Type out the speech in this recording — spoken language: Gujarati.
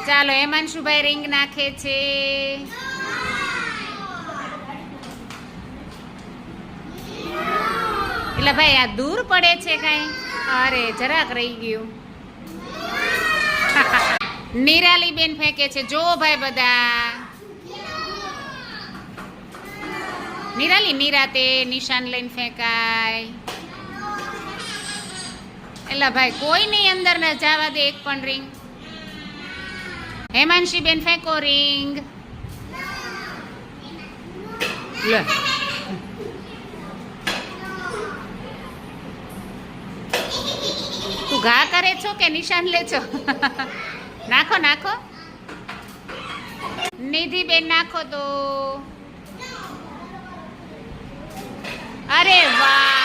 ચાલો હેમાંશુભાઈ રિંગ નાખે છે. એટલે ભાઈ આ દૂર પડે છે કઈ? અરે જરાક રહી ગયું. નિરાલી બેન ફેંકે છે. જો ભાઈ બધા નિરાલી નિરાતે નિશાન લઈને ફેંકાય. એટલે ભાઈ કોઈ નહીં અંદર ન જવા દે એક પણ રિંગ. હેમાંશી બેન ફેંકો રિંગ. લે તું ઘા કરે છો કે નિશાન લે છો? નાખો નાખો. નિધિ બેન નાખો તો. અરે વાહ